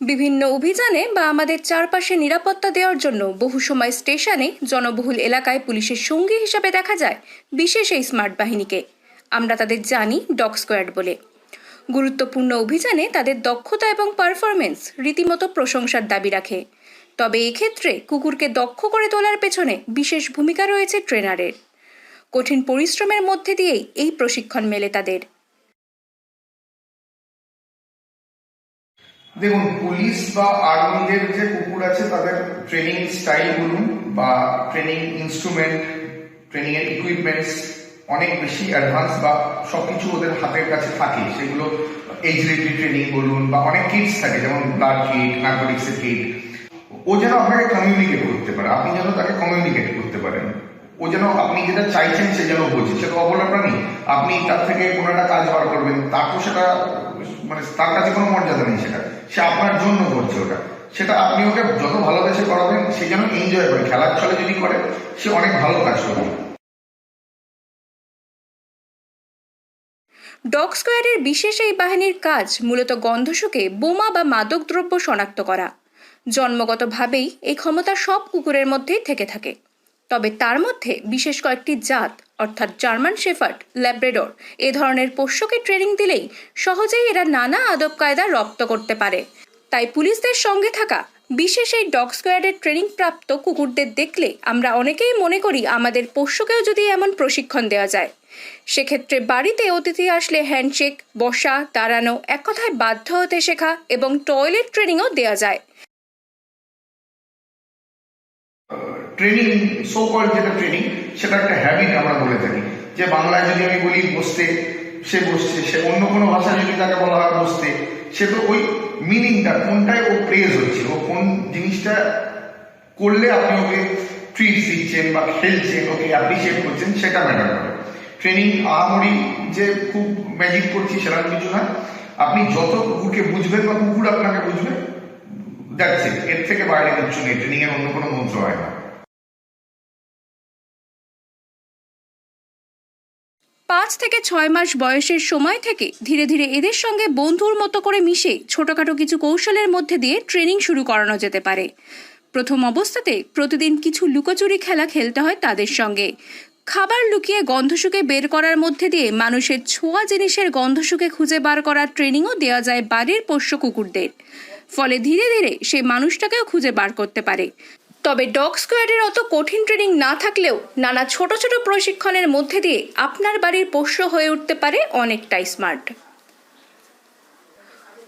বিভিন্ন অভিযানে বা আমাদের চারপাশে নিরাপত্তা দেওয়ার জন্য বহু সময় স্টেশনে জনবহুল এলাকায় পুলিশের সঙ্গী হিসাবে দেখা যায় বিশেষ এই স্মার্ট বাহিনীকে। আমরা তাদের জানি ডগ স্কোয়াড বলে। গুরুত্বপূর্ণ অভিযানে তাদের দক্ষতা এবং পারফরমেন্স রীতিমতো প্রশংসার দাবি রাখে। তবে এক্ষেত্রে কুকুরকে দক্ষ করে তোলার পেছনে বিশেষ ভূমিকা রয়েছে ট্রেনারের। কঠিন পরিশ্রমের মধ্যে দিয়েই এই প্রশিক্ষণ মেলে তাদের। দেখুন, পুলিশ বা আর্মিদের যে কুকুর আছে তাদের ট্রেনিং স্টাইল বলুন বা ট্রেনিং ইনস্ট্রুমেন্ট, ট্রেনিং এর ইকুইপমেন্টস অনেক বেশি অ্যাডভান্স বা সবকিছু ওদের হাতের কাছে থাকে। সেগুলো এজিলিটি ট্রেনিং বলুন বা অনেক কিটস থাকে, যেমন ব্লাড কিট, নার্কোটিক্সের কিট। ও যেন আপনাকে কমিউনিকেট করতে পারে, আপনি যেন তাকে কমিউনিকেট করতে পারেন। ও যেন আপনি যেটা চাইছেন সে যেন বোঝে। সে তো অবলা প্রাণী, আপনি তার থেকে কোনো একটা কাজ বার করবেন, তার তো সেটা মানে তার কাছে কোনো মর্যাদা নেই। সেটা সে আপনার জন্য করছে ওটা। সেটা আপনি ওকে যত ভালোবেসে করাবেন সে যেন এনজয় করে। খেলার ছলে যদি করে সে অনেক ভালো কাজ করবে। ডগ স্কোয়াডের বিশেষ এই বাহিনীর কাজ মূলত গন্ধশুঁকে বোমা বা মাদক দ্রব্য শনাক্ত করা। জন্মগতভাবেই এই ক্ষমতা সব কুকুরের মধ্যেই থেকে থাকে, তবে তার মধ্যে বিশেষ কয়েকটি জাত অর্থাৎ জার্মান শেফার্ড, ল্যাব্রাডর এ ধরনের পোষ্যকে ট্রেনিং দিলেই সহজেই এরা নানা আদব কায়দা রপ্ত করতে পারে। তাই পুলিশদের সঙ্গে থাকা বিশেষ এই ডগ স্কোয়াডের ট্রেনিং প্রাপ্ত কুকুরদের দেখলে আমরা অনেকেই মনে করি আমাদের পোষ্যকেও যদি এমন প্রশিক্ষণ দেওয়া যায়। সেক্ষেত্রে বাড়িতে অতিথি আসলে হ্যান্ডশেক, বসা, দাঁড়ানো, এক কথায় বাধ্য হতে শেখা এবং টয়লেট ট্রেনিংও দেওয়া যায়। ট্রেনিং সো কল যেটা ট্রেনিং, সেটা একটা হ্যাবিট আমরা বলে থাকি। যে বাংলায় যদি আমি বলি বসতে, সে বসছে। সে অন্য কোনো ভাষা যদি তাকে বলা হয় বসতে, সে তো ওই মিনিংটা কোনটায় ও প্রেজ হচ্ছে, ও কোন জিনিসটা করলে আপনি ওকে ট্রিট দিচ্ছেন বা খেলছেন, ওকে অ্যাপ্রিসিয়েট করছেন, সেটা ম্যাটার করে। ট্রেনিং আহামরি যে খুব ম্যাজিক করছি সেরকম কিছু নয়। আপনি যত কুকুরকে বুঝবেন বা কুকুর আপনাকে বুঝবে, দ্যাটস ইট। এর থেকে বাইরে কিছু নেই। ট্রেনিং এর অন্য কোনো মন্ত্র হয় না। 5 থেকে 6 মাস বয়সের সময় থেকে ধীরে ধীরে এদের সঙ্গে বন্ধুর মতো করে মিশে ছোটখাটো কিছু কৌশলের মধ্যে দিয়ে ট্রেনিং শুরু করানো যেতে পারে। প্রথম অবস্থাতে প্রতিদিন কিছু লুকোচুরি খেলা খেলতে হয় তাদের সঙ্গে। খাবার লুকিয়ে গন্ধশুঁকে বের করার মধ্যে দিয়ে মানুষের ছোঁয়া জিনিসের গন্ধশুঁকে খুঁজে বার করার ট্রেনিংও দেওয়া যায় বাড়ির পোষ্য কুকুরদের। ফলে ধীরে ধীরে সে মানুষটাকেও খুঁজে বার করতে পারে। তবে ডগ স্কোয়াডের অত কঠিন ট্রেনিং না থাকলেও নানা ছোট ছোট প্রশিক্ষণের মধ্যে দিয়ে আপনার বাড়ির পোষ্য হয়ে উঠতে পারে অনেকটাই স্মার্ট।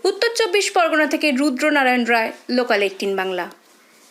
উত্তর 24 পরগনা থেকে রুদ্রনারায়ণ রায়, লোকাল 18 বাংলা।